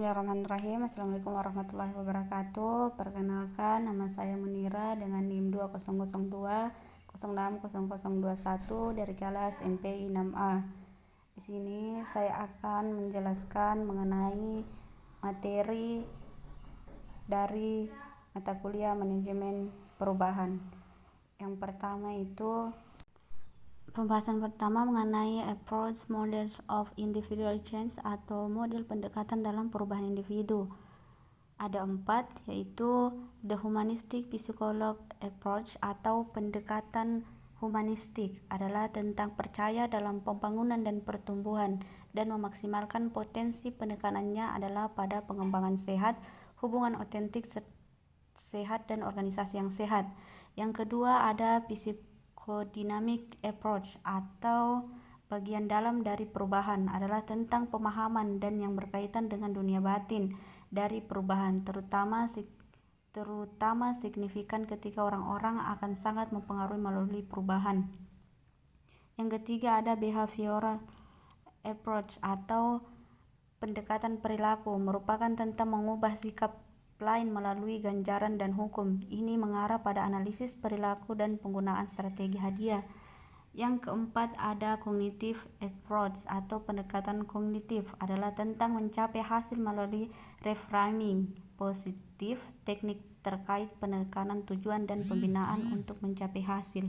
Bismillahirrahmanirrahim. Assalamualaikum warahmatullahi wabarakatuh. Perkenalkan, nama saya Munira dengan NIM 2002 060021 dari kelas MPI 6A. Di sini saya akan menjelaskan mengenai materi dari mata kuliah manajemen perubahan. Yang pertama itu pembahasan pertama mengenai approach models of individual change atau model pendekatan dalam perubahan individu. Ada 4, yaitu the humanistic psychology approach atau pendekatan humanistik adalah tentang percaya dalam pembangunan dan pertumbuhan dan memaksimalkan potensi penekanannya adalah pada pengembangan sehat, hubungan otentik sehat dan organisasi yang sehat. Yang kedua ada psychodynamic approach atau bagian dalam dari perubahan adalah tentang pemahaman dan yang berkaitan dengan dunia batin dari perubahan, terutama signifikan ketika orang-orang akan sangat mempengaruhi melalui perubahan. Yang ketiga ada behavioral approach atau pendekatan perilaku, merupakan tentang mengubah sikap lain melalui ganjaran dan hukum. Ini mengarah pada analisis perilaku dan penggunaan strategi hadiah. Yang keempat ada cognitive approach atau pendekatan kognitif adalah tentang mencapai hasil melalui reframing positif, teknik terkait penekanan tujuan dan pembinaan untuk mencapai hasil.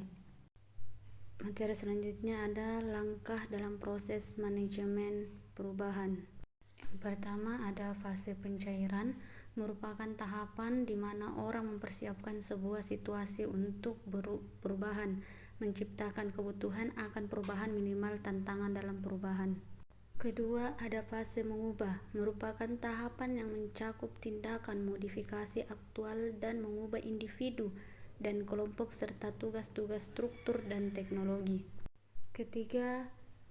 Materi selanjutnya ada langkah dalam proses manajemen perubahan. Yang pertama ada fase pencairan, merupakan tahapan di mana orang mempersiapkan sebuah situasi untuk perubahan, menciptakan kebutuhan akan perubahan minimal tantangan dalam perubahan. Kedua, ada fase mengubah, merupakan tahapan yang mencakup tindakan modifikasi aktual dan mengubah individu dan kelompok serta tugas-tugas struktur dan teknologi.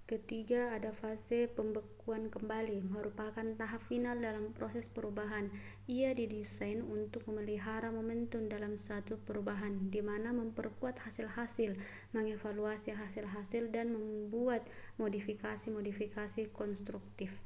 Ketiga ada fase pembekuan kembali, merupakan tahap final dalam proses perubahan. Ia didesain untuk memelihara momentum dalam suatu perubahan, di mana memperkuat hasil-hasil, mengevaluasi hasil-hasil, dan membuat modifikasi-modifikasi konstruktif.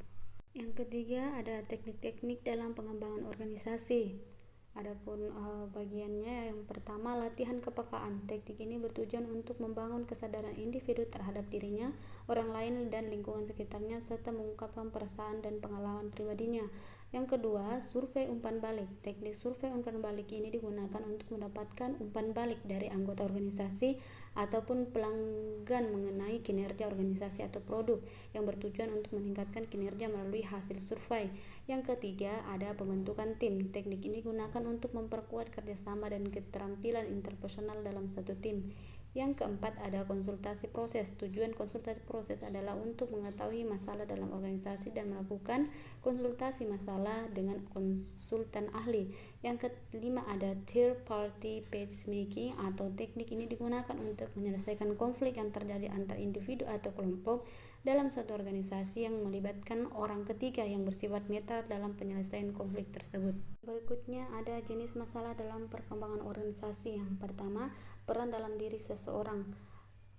Yang ketiga ada teknik-teknik dalam pengembangan organisasi. Adapun bagiannya yang pertama latihan kepekaan. Teknik ini bertujuan untuk membangun kesadaran individu terhadap dirinya, orang lain dan lingkungan sekitarnya serta mengungkapkan perasaan dan pengalaman pribadinya. Yang kedua, survei umpan balik. Teknik survei umpan balik ini digunakan untuk mendapatkan umpan balik dari anggota organisasi ataupun pelanggan mengenai kinerja organisasi atau produk yang bertujuan untuk meningkatkan kinerja melalui hasil survei. Yang ketiga, ada pembentukan tim. Teknik ini digunakan untuk memperkuat kerjasama dan keterampilan interpersonal dalam suatu tim. Yang keempat, ada konsultasi proses. Tujuan konsultasi proses adalah untuk mengetahui masalah dalam organisasi dan melakukan konsultasi masalah dengan konsultan ahli. Yang kelima, ada third party peacemaking atau teknik ini digunakan untuk menyelesaikan konflik yang terjadi antar individu atau kelompok dalam suatu organisasi yang melibatkan orang ketiga yang bersifat netral dalam penyelesaian konflik tersebut. Berikutnya ada jenis masalah dalam perkembangan organisasi. Yang pertama, peran dalam diri seseorang.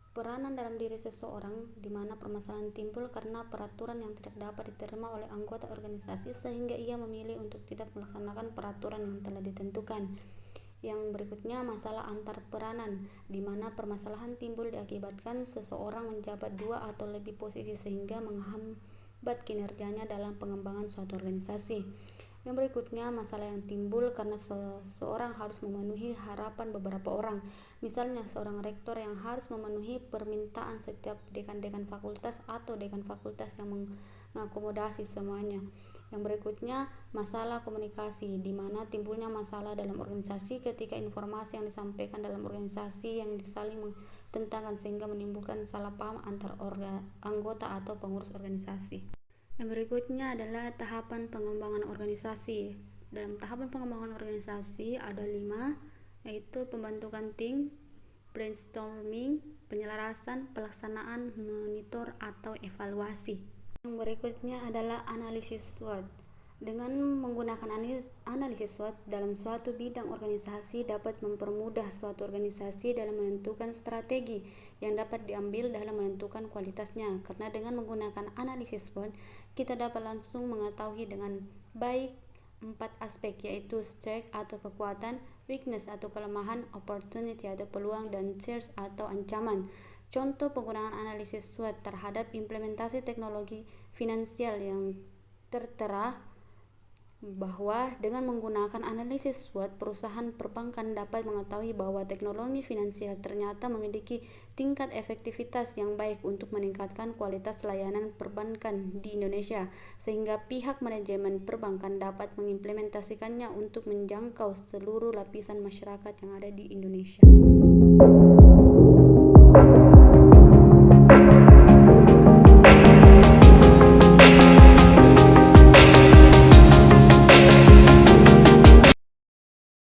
Peranan dalam diri seseorang di mana permasalahan timbul karena peraturan yang tidak dapat diterima oleh anggota organisasi sehingga ia memilih untuk tidak melaksanakan peraturan yang telah ditentukan. Yang berikutnya masalah antar peranan, di mana permasalahan timbul diakibatkan seseorang menjabat 2 atau lebih posisi sehingga menghambat kinerjanya dalam pengembangan suatu organisasi. Yang berikutnya masalah yang timbul karena seseorang harus memenuhi harapan beberapa orang. Misalnya seorang rektor yang harus memenuhi permintaan setiap dekan-dekan fakultas atau dekan fakultas yang mengakomodasi semuanya. Yang berikutnya masalah komunikasi, di mana timbulnya masalah dalam organisasi ketika informasi yang disampaikan dalam organisasi yang disaling bertentangan sehingga menimbulkan salah paham antar anggota atau pengurus organisasi. Yang berikutnya adalah tahapan pengembangan organisasi. Dalam tahapan pengembangan organisasi ada 5, yaitu pembentukan tim, brainstorming, penyelarasan, pelaksanaan, monitor atau evaluasi. Yang berikutnya adalah analisis SWOT. Dengan menggunakan analisis SWOT dalam suatu bidang organisasi dapat mempermudah suatu organisasi dalam menentukan strategi yang dapat diambil dalam menentukan kualitasnya. Karena dengan menggunakan analisis SWOT, kita dapat langsung mengetahui dengan baik 4 aspek, yaitu strength atau kekuatan, weakness atau kelemahan, opportunity atau peluang, dan threat atau ancaman. Contoh penggunaan analisis SWOT terhadap implementasi teknologi finansial yang tertera bahwa dengan menggunakan analisis SWOT, perusahaan perbankan dapat mengetahui bahwa teknologi finansial ternyata memiliki tingkat efektivitas yang baik untuk meningkatkan kualitas layanan perbankan di Indonesia, sehingga pihak manajemen perbankan dapat mengimplementasikannya untuk menjangkau seluruh lapisan masyarakat yang ada di Indonesia.